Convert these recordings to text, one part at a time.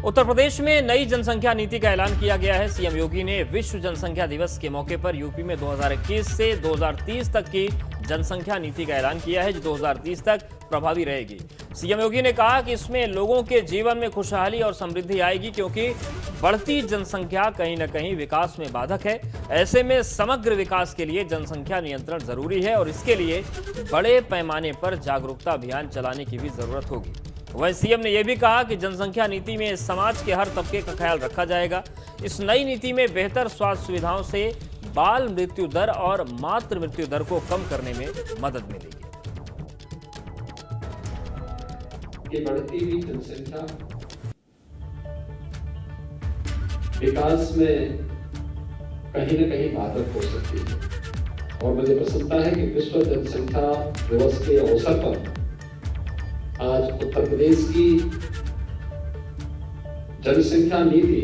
उत्तर प्रदेश में नई जनसंख्या नीति का ऐलान किया गया है। सीएम योगी ने विश्व जनसंख्या दिवस के मौके पर यूपी में 2021 से 2030 तक की जनसंख्या नीति का ऐलान किया है, जो 2030 तक प्रभावी रहेगी। सीएम योगी ने कहा कि इसमें लोगों के जीवन में खुशहाली और समृद्धि आएगी, क्योंकि बढ़ती जनसंख्या कहीं न कहीं विकास में बाधक है। ऐसे में समग्र विकास के लिए जनसंख्या नियंत्रण जरूरी है और इसके लिए बड़े पैमाने पर जागरूकता अभियान चलाने की भी जरूरत होगी। वहीं सीएम ने यह भी कहा कि जनसंख्या नीति में समाज के हर तबके का ख्याल रखा जाएगा। इस नई नीति में बेहतर स्वास्थ्य सुविधाओं से बाल मृत्यु दर और मातृ मृत्यु दर को कम करने में मदद मिलेगी। ये बढ़ती हुई जनसंख्या विकास में कहीं न कहीं बाधक हो सकती है और मुझे प्रसन्नता है कि विश्व जनसंख्या दिवस के अवसर पर आज उत्तर प्रदेश की जनसंख्या नीति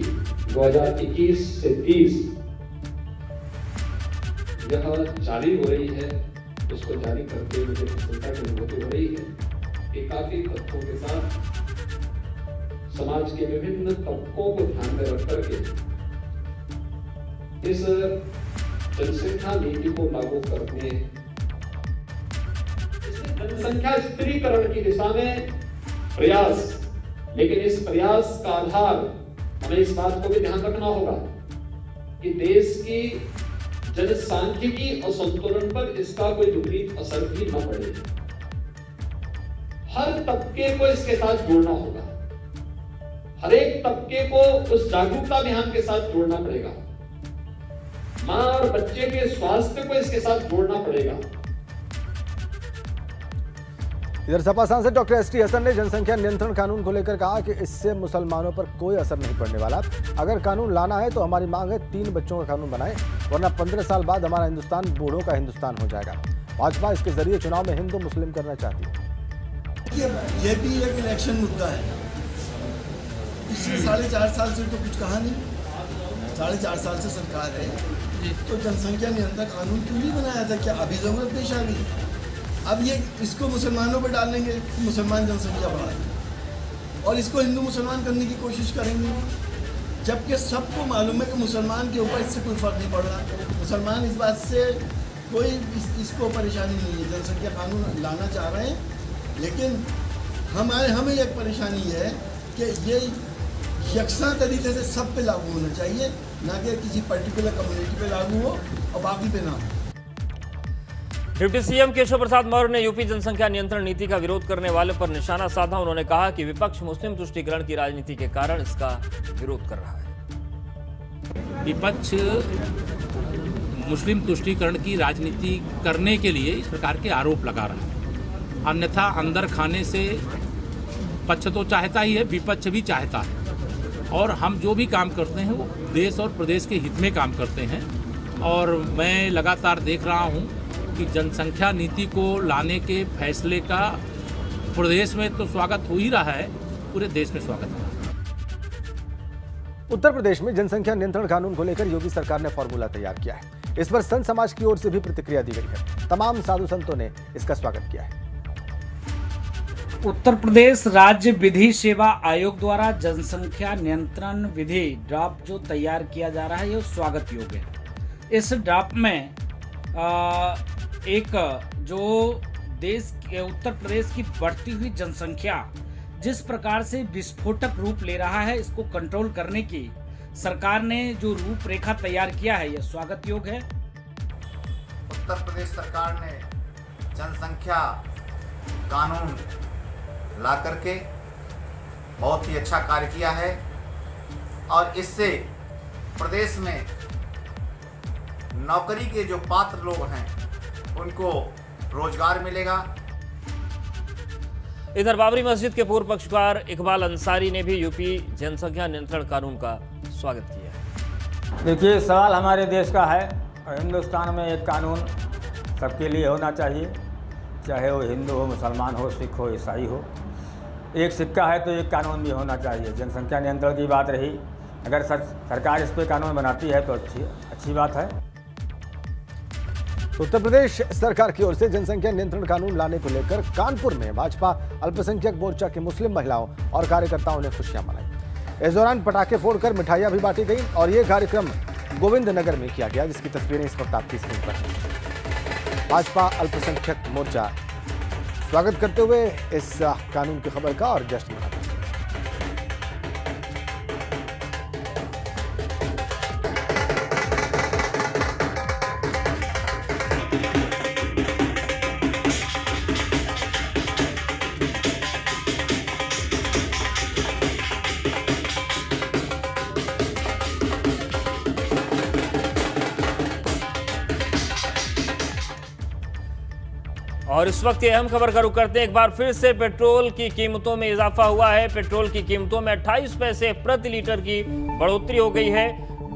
2021 से 30 यह जारी हो रही है। इसको जारी करते हुए मुझे प्रसन्नता की अनुभूति हो रही है कि काफी तथ्यों के साथ समाज के विभिन्न तबकों को ध्यान में रख करके इस जनसंख्या नीति को लागू करने, जनसंख्या स्थिरीकरण की दिशा में प्रयास, लेकिन इस प्रयास का आधार हमें इस बात को भी ध्यान रखना होगा कि देश की जनसांख्यिकी और संतुलन पर इसका कोई विपरीत असर भी न पड़े। हर तबके को इसके साथ जोड़ना होगा, हर एक तबके को उस जागरूकता अभियान के साथ जोड़ना पड़ेगा, मां और बच्चे के स्वास्थ्य को इसके साथ जोड़ना पड़ेगा। इधर सपा सांसद डॉक्टर एसटी हसन ने जनसंख्या नियंत्रण कानून को लेकर कहा कि इससे मुसलमानों पर कोई असर नहीं पड़ने वाला। अगर कानून लाना है तो हमारी मांग है 3 बच्चों का कानून बनाएं, वरना 15 साल बाद हमारा हिंदुस्तान बूढ़ों का हिंदुस्तान हो जाएगा। भाजपा इसके जरिए चुनाव में हिंदू मुस्लिम करना चाहती है। ये भी एक इलेक्शन मुद्दा है। पिछले 4.5 साल से तो कुछ कहा नहीं। 4.5 साल से सरकार है, तो जनसंख्या नियंत्रण कानून क्यों नहीं बनाया था? क्या अभी जरूरत पेश आ गई? अब ये इसको मुसलमानों पर डालेंगे, मुसलमान जनसंख्या बढ़ाएंगे और इसको हिंदू मुसलमान करने की कोशिश करेंगे, जबकि सबको मालूम है कि मुसलमान के ऊपर इससे कोई फर्क नहीं पड़ रहा। मुसलमान इस बात से कोई इसको परेशानी नहीं है। जनसंख्या कानून लाना चाह रहे हैं, लेकिन हमें एक परेशानी है कि ये यकसा तरीके से सब पे लागू होना चाहिए, ना कि किसी पर्टिकुलर कम्युनिटी पे लागू हो और बाकी पे ना हो। डिप्टी सीएम केशव प्रसाद मौर्य ने यूपी जनसंख्या नियंत्रण नीति का विरोध करने वाले पर निशाना साधा। उन्होंने कहा कि विपक्ष मुस्लिम तुष्टीकरण की राजनीति के कारण इसका विरोध कर रहा है। विपक्ष मुस्लिम तुष्टीकरण की राजनीति करने के लिए इस प्रकार के आरोप लगा रहा है, अन्यथा अंदर खाने से पक्ष तो चाहता ही है, विपक्ष भी चाहता है और हम जो भी काम करते हैं वो देश और प्रदेश के हित में काम करते हैं। और मैं लगातार देख रहा हूँ कि जनसंख्या नीति को लाने के फैसले का प्रदेश में तो स्वागत हो ही रहा है, पूरे देश में स्वागत है। उत्तर प्रदेश में जनसंख्या नियंत्रण कानून को लेकर योगी सरकार ने फॉर्मूला तैयार किया है। इस पर संत समाज की ओर से भी प्रतिक्रिया दी गई है। तमाम साधु संतों ने इसका स्वागत किया है। उत्तर प्रदेश राज्य विधि सेवा आयोग द्वारा जनसंख्या नियंत्रण विधि ड्राफ्ट जो तैयार किया जा रहा है, यह स्वागत योग्य है। इस ड्राफ्ट में एक जो देश के उत्तर प्रदेश की बढ़ती हुई जनसंख्या जिस प्रकार से विस्फोटक रूप ले रहा है, इसको कंट्रोल करने की सरकार ने जो रूपरेखा तैयार किया है, यह स्वागत योग्य है। उत्तर प्रदेश सरकार ने जनसंख्या कानून ला करके बहुत ही अच्छा कार्य किया है और इससे प्रदेश में नौकरी के जो पात्र लोग हैं उनको रोजगार मिलेगा। इधर बाबरी मस्जिद के पूर्व पक्षकार इकबाल अंसारी ने भी यूपी जनसंख्या नियंत्रण कानून का स्वागत किया है। देखिए, सवाल हमारे देश का है और हिंदुस्तान में एक कानून सबके लिए होना चाहिए, चाहे वो हिंदू हो, मुसलमान हो, सिख हो, ईसाई हो। एक सिक्का है तो एक कानून भी होना चाहिए। जनसंख्या नियंत्रण की बात रही, अगर सरकार इस पर कानून बनाती है तो अच्छी बात है। उत्तर प्रदेश सरकार की ओर से जनसंख्या नियंत्रण कानून लाने को लेकर कानपुर में भाजपा अल्पसंख्यक मोर्चा की मुस्लिम महिलाओं और कार्यकर्ताओं ने खुशियां मनाई। इस दौरान पटाखे फोड़कर मिठाइयां भी बांटी गई और ये कार्यक्रम गोविंद नगर में किया गया, जिसकी तस्वीरें इस वक्त आपकी स्क्रीन पर हैं। भाजपा अल्पसंख्यक मोर्चा स्वागत करते हुए इस कानून की खबर का और जश्न मनाता है। और इस वक्त ये अहम खबर का रुख करते हैं। एक बार फिर से पेट्रोल की कीमतों में इजाफा हुआ है। पेट्रोल की कीमतों में 28 पैसे प्रति लीटर की बढ़ोतरी हो गई है।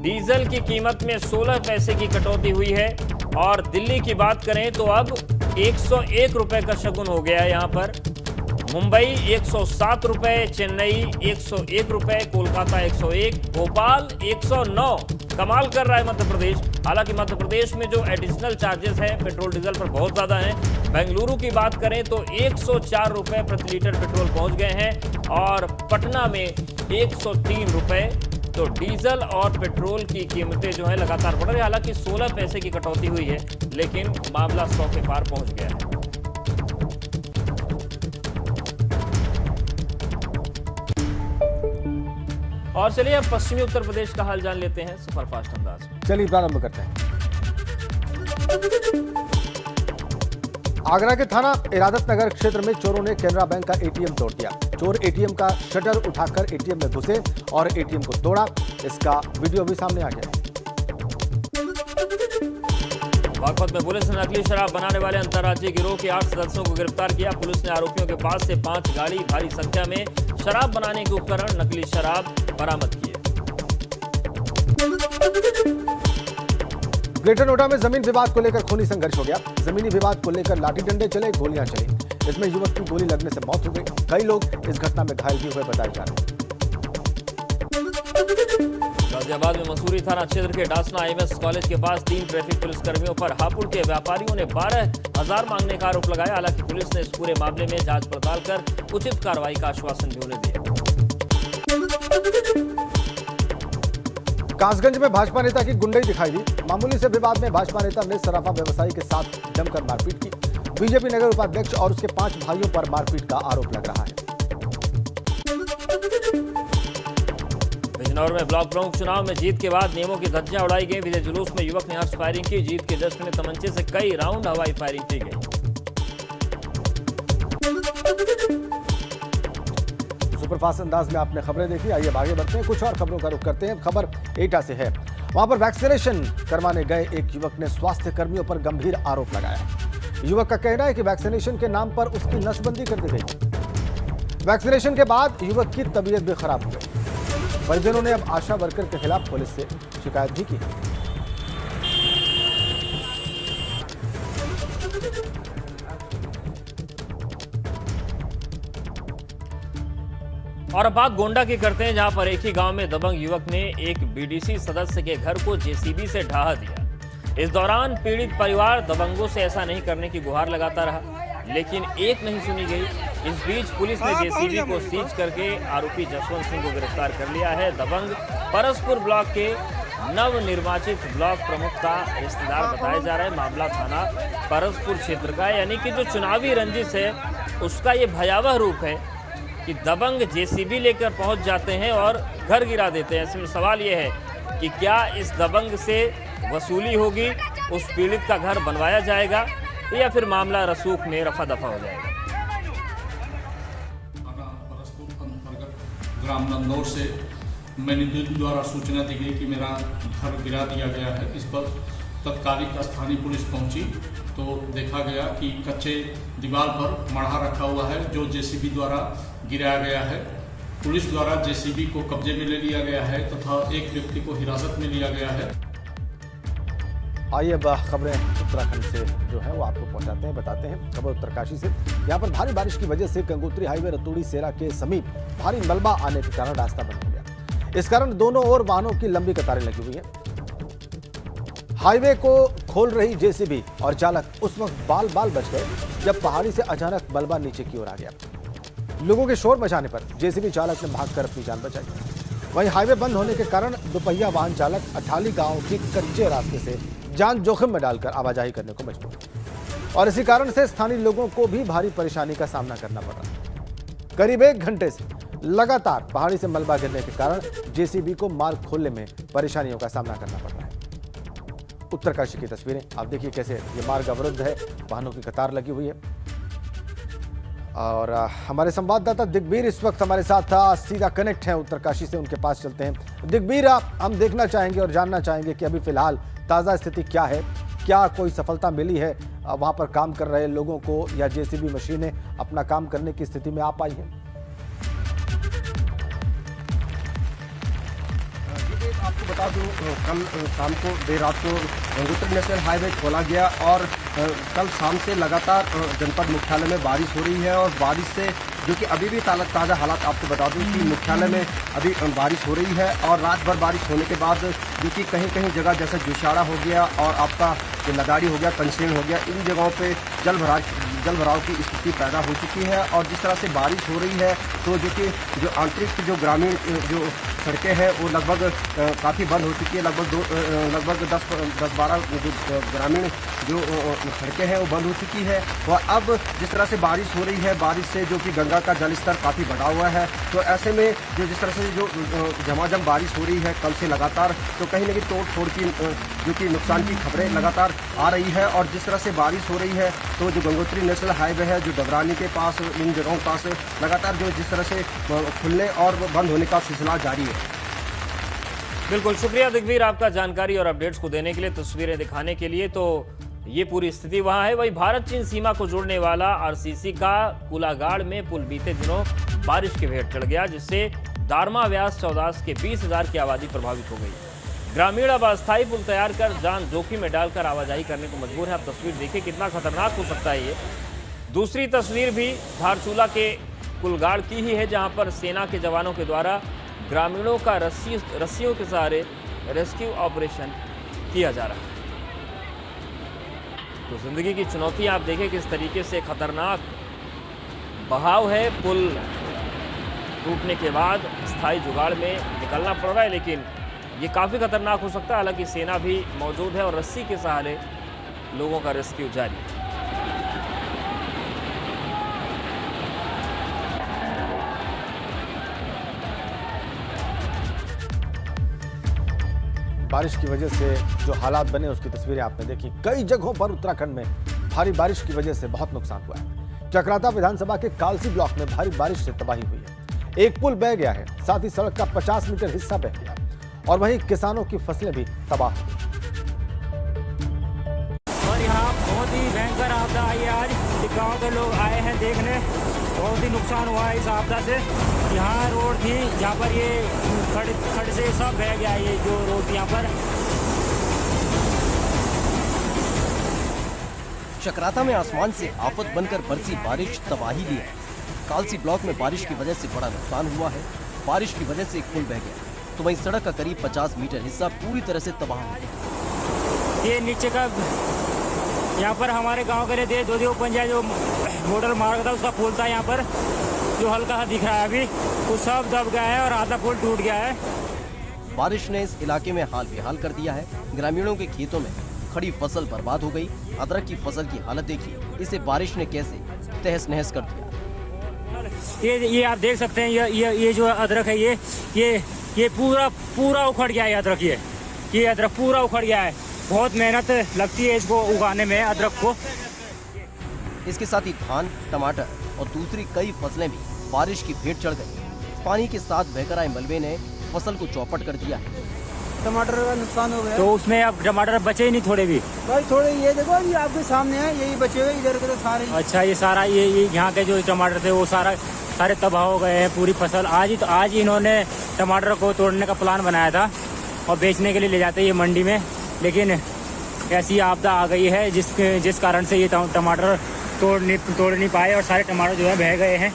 डीजल की कीमत में 16 पैसे की कटौती हुई है और दिल्ली की बात करें तो अब 101 रुपए का शगुन हो गया है। यहाँ पर मुंबई 107 रुपए, चेन्नई 101 रुपए, कोलकाता 101, भोपाल 109। कमाल कर रहा है मध्य प्रदेश। हालांकि मध्य प्रदेश में जो एडिशनल चार्जेस हैं पेट्रोल डीजल पर बहुत ज्यादा हैं। बेंगलुरु की बात करें तो 104 रुपए प्रति लीटर पेट्रोल पहुंच गए हैं और पटना में 103 रुपए। तो डीजल और पेट्रोल की कीमतें जो है लगातार बढ़ रही है। हालांकि 16 पैसे की कटौती हुई है, लेकिन मामला 100 के पार पहुंच गया है। और चलिए अब पश्चिमी उत्तर प्रदेश का हाल जान लेते हैं सुपरफास्ट अंदाज में। चलिए प्रारंभ करते हैं। आगरा के थाना इरादत नगर क्षेत्र में चोरों ने केनरा बैंक का एटीएम तोड़ दिया। चोर एटीएम का शटर उठाकर एटीएम में घुसे और एटीएम को तोड़ा। इसका वीडियो भी सामने आ गया। बागपत में पुलिस ने नकली शराब बनाने वाले अंतर्राज्यीय गिरोह के 8 सदस्यों को गिरफ्तार किया। पुलिस ने आरोपियों के पास से 5 गाड़ी, भारी संख्या में शराब बनाने के उपकरण, नकली शराब बरामद किए। ग्रेटर नोएडा में जमीन विवाद को लेकर खूनी संघर्ष हो गया। जमीनी विवाद को लेकर लाठी डंडे चले, गोलियां चली। इसमें युवक की गोली लगने से मौत हो गई। कई लोग इस घटना में घायल भी हुए बताए जा रहे हैं। गाजियाबाद में मसूरी थाना क्षेत्र के डासना आईएमएस कॉलेज के पास 3 ट्रैफिक पुलिसकर्मियों पर हापुड़ के व्यापारियों ने 12,000 मांगने का आरोप लगाया। हालांकि पुलिस ने इस पूरे मामले में जांच पड़ताल कर उचित कार्रवाई का आश्वासन भी उन्हें दिया। कासगंज में भाजपा नेता की गुंडई दिखाई दी। मामूली से विवाद में भाजपा नेता ने सराफा व्यवसायी के साथ जमकर मारपीट की। बीजेपी नगर उपाध्यक्ष और उसके 5 भाइयों पर मारपीट का आरोप लग रहा है। बिजनौर में ब्लॉक प्रमुख चुनाव में जीत के बाद नियमों की धज्जियां उड़ाई गई। विजय जुलूस में युवक ने हर्ष फायरिंग की। जीत के जश्न में तमंचे से कई राउंड हवाई फायरिंग की गई। सुपरफास्ट अंदाज में आपने खबरें देखी। आइए आगे बढ़ते हैं, कुछ और खबरों का रुख करते हैं। खबर एटा से है। वहां पर वैक्सीनेशन करवाने गए एक युवक ने स्वास्थ्य कर्मियों पर गंभीर आरोप लगाया। युवक का कहना है कि वैक्सीनेशन के नाम पर उसकी नसबंदी कर दी गई। वैक्सीनेशन के बाद युवक की तबीयत भी खराब हो गई। परिजनों ने अब आशा वर्कर के खिलाफ पुलिस से शिकायत भी की। और अब बात गोंडा की करते हैं, जहां पर एक ही गांव में दबंग युवक ने एक बीडीसी सदस्य के घर को जेसीबी से ढहा दिया। इस दौरान पीड़ित परिवार दबंगों से ऐसा नहीं करने की गुहार लगाता रहा, लेकिन एक नहीं सुनी गई। इस बीच पुलिस ने जेसीबी को सीज करके आरोपी जसवंत सिंह को गिरफ्तार कर लिया है। दबंग परसपुर ब्लॉक के नवनिर्वाचित ब्लॉक प्रमुख का रिश्तेदार बताया जा रहा है। मामला थाना परसपुर क्षेत्र का है, यानी कि जो चुनावी रंजिश है उसका ये भयावह रूप है कि दबंग जेसीबी लेकर पहुंच जाते हैं और घर गिरा देते हैं। इसमें सवाल ये है कि क्या इस दबंग से वसूली होगी, उस पीड़ित का घर बनवाया जाएगा या फिर मामला रसूख में रफा दफा हो जाएगा। परसपुर अंतर्गत ग्राम नंदौर से मैंने द्वारा सूचना दी गई कि मेरा घर गिरा दिया गया है। इस पर तत्कालिक स्थानीय पुलिस पहुंची तो देखा गया कि कच्चे दीवार पर मढ़ा रखा हुआ है जो जेसीबी द्वारा गिराया गया है। पुलिस द्वारा जेसीबी को कब्जे में ले लिया गया है तथा एक व्यक्ति को हिरासत में लिया गया है। आइए अब खबरें उत्तराखंड से जो है वो आपको पहुंचाते हैं, बताते हैं। खबर उत्तरकाशी से। यहाँ पर भारी बारिश की वजह से गंगोत्री हाईवे रतूड़ी सेरा के समीप भारी मलबा आने के कारण रास्ता बंद हो गया। इस कारण दोनों ओर वाहनों की लंबी कतारें लगी हुई हैं। हाईवे को खोल रही जेसीबी और चालक उस वक्त बाल बच गए जब पहाड़ी से अचानक मलबा नीचे की ओर आ गया। लोगों के शोर मचाने पर जेसीबी चालक ने भागकर अपनी जान बचाई। वहीं हाईवे बंद होने के कारण दोपहिया वाहन चालक अठाली गांव के कच्चे रास्ते से जान जोखिम में डालकर आवाजाही करने को मजबूर हुए और इसी कारण से स्थानीय लोगों को भी भारी परेशानी का सामना करना पड़ रहा है। करीब 1 घंटे से लगातार पहाड़ी से मलबा गिरने के कारण जेसीबी को मार्ग खोलने में परेशानियों का सामना करना पड़ रहा है। उत्तरकाशी की तस्वीरें आप देखिए कैसे ये मार्ग अवरुद्ध है, वाहनों की कतार लगी हुई है। और हमारे संवाददाता दिग्बीर इस वक्त हमारे साथ था, सीधा कनेक्ट है उत्तरकाशी से, उनके पास चलते हैं। दिग्बीर, हम देखना चाहेंगे और जानना चाहेंगे कि अभी फिलहाल ताज़ा स्थिति क्या है, क्या कोई सफलता मिली है वहां पर काम कर रहे लोगों को, या जेसीबी मशीनें अपना काम करने की स्थिति में आ पाई है? आपको बता दूं, कल शाम को देर रात को गंगोत्री नेशनल हाईवे खोला गया और कल शाम से लगातार जनपद मुख्यालय में बारिश हो रही है और बारिश से जो कि अभी भी ताज़ा हालात आपको बता दूं कि मुख्यालय में अभी बारिश हो रही है और रात भर बारिश होने के बाद जो कि कहीं कहीं जगह जैसे जुशाड़ा हो गया और आपका लदाड़ी हो गया, कंसेण हो गया, इन जगहों पे जल भराव की स्थिति पैदा हो चुकी है। और जिस तरह से बारिश हो रही है तो जो आंतरिक जो ग्रामीण जो सड़कें हैं वो लगभग काफ़ी बंद हो चुकी है। लगभग 10-12 जो ग्रामीण जो सड़कें हैं वो बंद हो चुकी है। और अब जिस तरह से बारिश हो रही है, बारिश से जो कि गंगा का जल स्तर काफ़ी बढ़ा हुआ है, तो ऐसे में जिस तरह से जो झमाझम बारिश हो रही है कल से लगातार, तो कहीं ना कहीं तोड़ फोड़ की जो कि नुकसान की खबरें लगातार आ रही है। और जिस तरह से बारिश हो रही है तो जो गंगोत्री नेशनल हाईवे है, जो डबरानी के पास, इन जगहों के पास लगातार जो जिस तरह से खुलने और बंद होने का सिलसिला जारी है। बिल्कुल, शुक्रिया दिग्वीर आपका जानकारी और अपडेट्स को देने के लिए, तस्वीरें दिखाने के लिए। तो ये पूरी स्थिति वहां है। वही भारत चीन सीमा को जोड़ने वाला आरसीसी का कुलागाड़ में पुल बीते दिनों बारिश के भेंट चढ़ गया, जिससे दारमा व्यास चौदास के 20,000 की आबादी प्रभावित हो गई। ग्रामीण अब अस्थायी पुल तैयार कर जान जोखिम में डालकर आवाजाही करने को मजबूर है। आप तस्वीर देखिए कितना खतरनाक हो सकता है ये। दूसरी तस्वीर भी धारचूला के कुलगाड़ की ही है, जहां पर सेना के जवानों के द्वारा ग्रामीणों का रस्सियों के सहारे रेस्क्यू ऑपरेशन किया जा रहा है। तो जिंदगी की चुनौती आप देखें किस तरीके से खतरनाक बहाव है। पुल टूटने के बाद स्थायी जुगाड़ में निकलना पड़ रहा है, लेकिन ये काफ़ी खतरनाक हो सकता है। हालांकि सेना भी मौजूद है और रस्सी के सहारे लोगों का रेस्क्यू जारी है। बारिश की वजह से जो हालात बने उसकी तस्वीरें आपने देखी। कई जगहों पर उत्तराखंड में भारी बारिश की वजह से बहुत नुकसान हुआ है। चक्राता विधानसभा के कालसी ब्लॉक में भारी बारिश से तबाही हुई है। एक पुल बह गया है, साथ ही सड़क का 50 मीटर हिस्सा बह गया और वहीं किसानों की फसलें भी तबाह हो गई। और यहाँ बहुत ही भयंकर आपदा आई है। आज गाँव के लोग आए हैं देखने, बहुत ही नुकसान हुआ है इस आपदा से। यहाँ रोड थी जहाँ पर ये खड़ से सब बह गया, ये जो रोड यहाँ पर। चक्राता में आसमान से आफत बनकर बरसी बारिश तबाही दी है। कालसी ब्लॉक में बारिश की वजह से बड़ा नुकसान हुआ है। बारिश की वजह से एक पुल बह गया, तो वहीं सड़क का करीब 50 मीटर हिस्सा पूरी तरह से तबाह हो गया। ये नीचे का यहाँ पर हमारे गांव के लिए दो पंजा जो मॉडल मार्ग था उसका पुल था, यहाँ पर जो हल्का सा दिख रहा है अभी, वो सब दब गया है और आधा पुल टूट गया है। बारिश ने इस इलाके में हाल बेहाल कर दिया है। ग्रामीणों के खेतों में खड़ी फसल बर्बाद हो गई। अदरक की फसल की हालत देखिए, इसे बारिश ने कैसे तहस नहस कर दिया। ये आप देख सकते हैं, ये जो अदरक है ये पूरा उखड़ गया है। अदरक ये अदरक पूरा उखड़ गया है। बहुत मेहनत लगती है इसको उगाने में, अदरक को। इसके साथ ही धान, टमाटर और दूसरी कई फसलें भी बारिश की भेंट चढ़ गई। पानी के साथ बहकर आए मलबे ने फसल को चौपट कर दिया है। टमाटर का नुकसान हो गया, तो उसमें अब टमाटर बचे ही नहीं थोड़े भी। भाई थोड़े ये देखो, अभी आपके सामने है, यही बचे हुए इधर के तो सारे। अच्छा, ये सारा ये यहाँ के जो टमाटर थे वो सारे तबाह हो गए हैं, पूरी फसल। आज इन्होंने टमाटर को तोड़ने का प्लान बनाया था और बेचने के लिए ले जाते ये मंडी में, लेकिन ऐसी आपदा आ गई है जिस कारण से ये टमाटर तोड़ नहीं पाए और सारे टमाटर जो है बह गए हैं।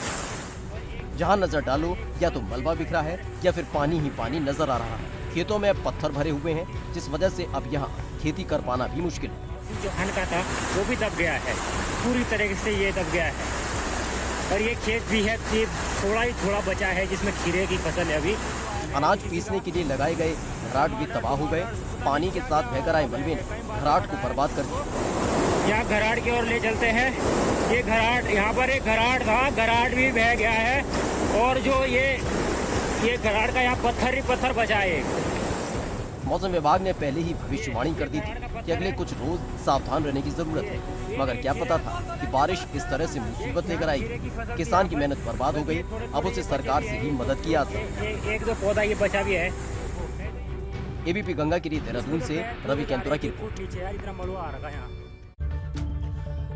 जहाँ नजर डालो या तो मलबा बिखरा है या फिर पानी ही पानी नजर आ रहा है। खेतों में पत्थर भरे हुए हैं, जिस वजह से अब यहाँ खेती कर पाना भी मुश्किल है। जो धान का था वो भी दब गया है, पूरी तरीके से ये दब गया है। और ये खेत भी है, थोड़ा बचा है जिसमें खीरे की फसल है अभी, अनाज पीसने के लिए लगाए गए घराट भी तबाह हो गए। पानी के साथ बहकर आए मलबे ने घराट को बर्बाद कर दिया। यहाँ घराट की ओर ले चलते हैं। ये घराट, यहाँ पर एक घराट था, घराट भी बह गया है और जो ये घराट का यहाँ पत्थर ही पत्थर बचा है। मौसम विभाग ने पहले ही भविष्यवाणी कर दी थी कि अगले कुछ रोज सावधान रहने की जरूरत है, मगर क्या पता था कि बारिश इस तरह से मुसीबत लेकर आएगी। किसान की मेहनत बर्बाद हो गई। अब उसे सरकार से ही मदद की आस है। एक दो पौधा ये बचा भी है। एबीपी गंगा के लिए देहरादून से रवि कैंतुरा की रिपोर्ट।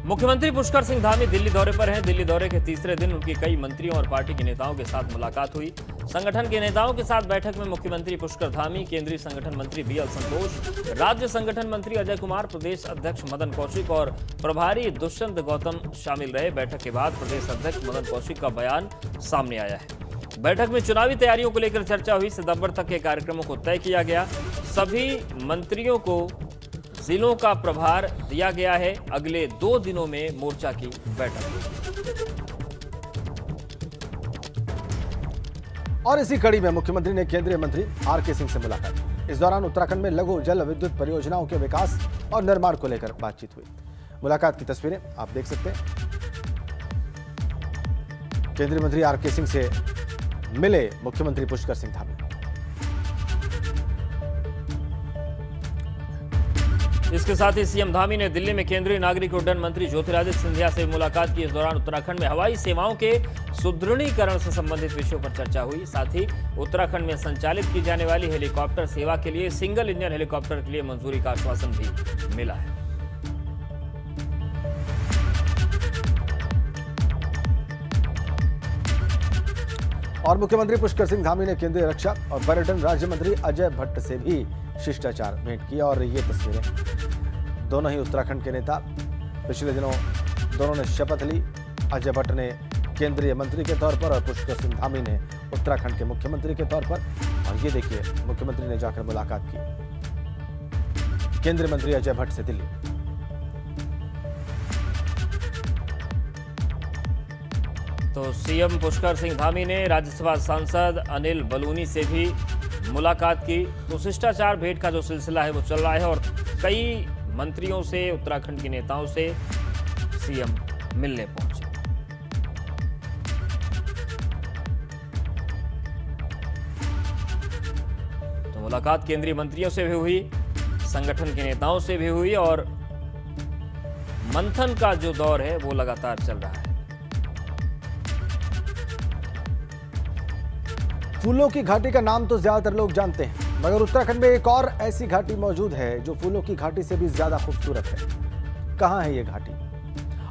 मुख्यमंत्री पुष्कर सिंह धामी दिल्ली दौरे पर हैं। दिल्ली दौरे के तीसरे दिन उनकी कई मंत्रियों और पार्टी के नेताओं के साथ मुलाकात हुई। संगठन के नेताओं के साथ बैठक में मुख्यमंत्री पुष्कर धामी, केंद्रीय संगठन मंत्री बीएल संतोष, राज्य संगठन मंत्री अजय कुमार, प्रदेश अध्यक्ष मदन कौशिक और प्रभारी दुष्यंत गौतम शामिल रहे। बैठक के बाद प्रदेश अध्यक्ष मदन कौशिक का बयान सामने आया है। बैठक में चुनावी तैयारियों को लेकर चर्चा हुई। सितंबर तक के कार्यक्रमों को तय किया गया। सभी मंत्रियों को जिलों का प्रभार दिया गया है। अगले 2 दिनों में मोर्चा की बैठक। और इसी कड़ी में मुख्यमंत्री ने केंद्रीय मंत्री आरके सिंह से मुलाकात की। इस दौरान उत्तराखंड में लघु जल विद्युत परियोजनाओं के विकास और निर्माण को लेकर बातचीत हुई। मुलाकात की तस्वीरें आप देख सकते हैं। केंद्रीय मंत्री आरके सिंह से मिले मुख्यमंत्री पुष्कर सिंह धामी। इसके साथ ही सीएम धामी ने दिल्ली में केंद्रीय नागरिक उड्डयन मंत्री ज्योतिरादित्य सिंधिया से मुलाकात की। इस दौरान उत्तराखंड में हवाई सेवाओं के सुदृढ़ीकरण से संबंधित विषयों पर चर्चा हुई। साथ ही उत्तराखंड में संचालित की जाने वाली हेलीकॉप्टर सेवा के लिए सिंगल इंजन हेलीकॉप्टर के लिए मंजूरी का आश्वासन भी मिला है। और मुख्यमंत्री पुष्कर सिंह धामी ने केंद्रीय रक्षा और पर्यटन राज्य मंत्री अजय भट्ट से भी शिष्टाचार भेंट किया। और ये तस्वीरें, दोनों ही उत्तराखंड के नेता पिछले दिनों दोनों ने शपथ ली। अजय भट्ट ने केंद्रीय मंत्री के तौर पर और पुष्कर सिंह धामी ने उत्तराखंड के मुख्यमंत्री के तौर पर। और ये देखिए, मुख्यमंत्री ने जाकर मुलाकात की केंद्रीय मंत्री अजय भट्ट से दिल्ली। तो सीएम पुष्कर सिंह धामी ने राज्यसभा सांसद अनिल बलूनी से भी मुलाकात की। तो शिष्टाचार भेंट का जो सिलसिला है वो चल रहा है और कई मंत्रियों से, उत्तराखंड के नेताओं से सीएम मिलने पहुंचे। तो मुलाकात केंद्रीय मंत्रियों से भी हुई, संगठन के नेताओं से भी हुई और मंथन का जो दौर है वो लगातार चल रहा है। फूलों की घाटी का नाम तो ज्यादातर लोग जानते हैं, मगर उत्तराखंड में एक और ऐसी घाटी मौजूद है जो फूलों की घाटी से भी ज्यादा खूबसूरत है। कहां है ये घाटी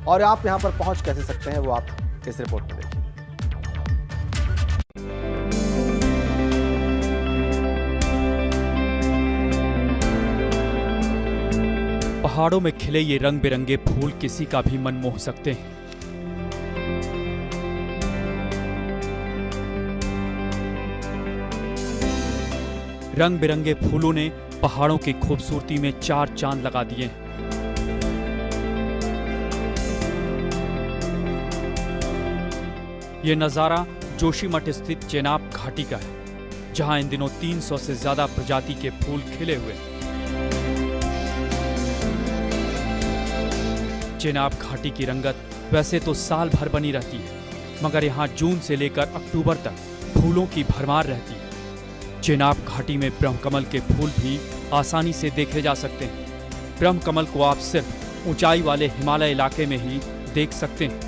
और आप यहां पर पहुंच कैसे सकते हैं, वो आप इस रिपोर्ट में देखिए। पहाड़ों में खिले ये रंग बिरंगे फूल किसी का भी मन मोह सकते हैं। रंग बिरंगे फूलों ने पहाड़ों की खूबसूरती में 4 चांद लगा दिए हैं। यह नजारा जोशीमठ स्थित चेनाब घाटी का है, जहां इन दिनों 300 से ज्यादा प्रजाति के फूल खिले हुए हैं। चेनाब घाटी की रंगत वैसे तो साल भर बनी रहती है, मगर यहाँ जून से लेकर अक्टूबर तक फूलों की भरमार रहती है। चेनाब घाटी में ब्रह्मकमल के फूल भी आसानी से देखे जा सकते हैं। ब्रह्मकमल को आप सिर्फ ऊंचाई वाले हिमालय इलाके में ही देख सकते हैं।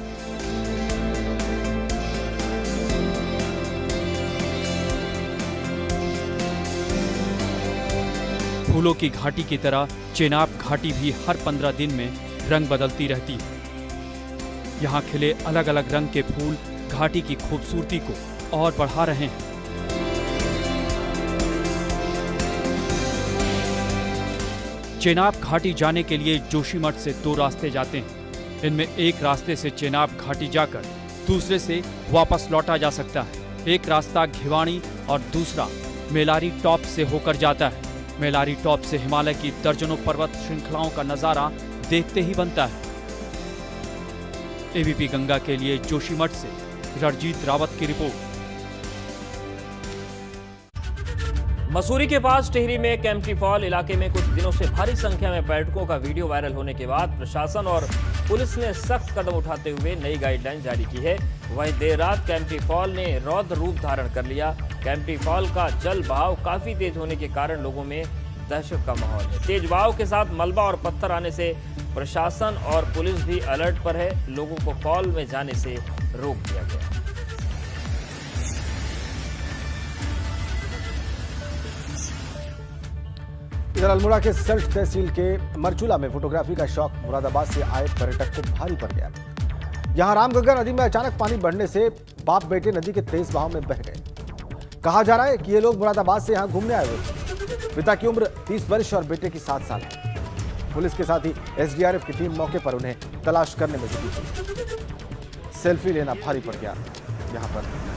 फूलों की घाटी की तरह चेनाब घाटी भी हर 15 दिन में रंग बदलती रहती है। यहाँ खिले अलग अलग रंग के फूल घाटी की खूबसूरती को और बढ़ा रहे हैं। चेनाब घाटी जाने के लिए जोशीमठ से 2 रास्ते जाते हैं। इनमें एक रास्ते से चेनाब घाटी जाकर दूसरे से वापस लौटा जा सकता है। एक रास्ता घिवाणी और दूसरा मेलारी टॉप से होकर जाता है। मेलारी टॉप से हिमालय की दर्जनों पर्वत श्रृंखलाओं का नजारा देखते ही बनता है। एबीपी गंगा के लिए जोशीमठ से रणजीत रावत की रिपोर्ट। मसूरी के पास टिहरी में केम्प्टी फॉल इलाके में कुछ दिनों से भारी संख्या में पर्यटकों का वीडियो वायरल होने के बाद प्रशासन और पुलिस ने सख्त कदम उठाते हुए नई गाइडलाइन जारी की है। वहीं देर रात केम्प्टी फॉल ने रौद्र रूप धारण कर लिया। केम्प्टी फॉल का जल बहाव काफी तेज होने के कारण लोगों में दहशत का माहौल है। तेज बहाव के साथ मलबा और पत्थर आने से प्रशासन और पुलिस भी अलर्ट पर है। लोगों को फॉल में जाने से रोक दिया गया। इधर अल्मोड़ा के सल्ट तहसील के मरचूला में फोटोग्राफी का शौक मुरादाबाद से आए पर्यटक को भारी पड़ गया। यहां रामगंगा नदी में अचानक पानी बढ़ने से बाप बेटे नदी के तेज बहाव में बह गए। कहा जा रहा है कि ये लोग मुरादाबाद से यहां घूमने आए हुए थे। पिता की उम्र 30 वर्ष और बेटे की 7 साल है। पुलिस के साथ ही एसडीआरएफ की टीम मौके पर उन्हें तलाश करने में जुटी थी। सेल्फी लेना भारी पड़ गया यहां पर।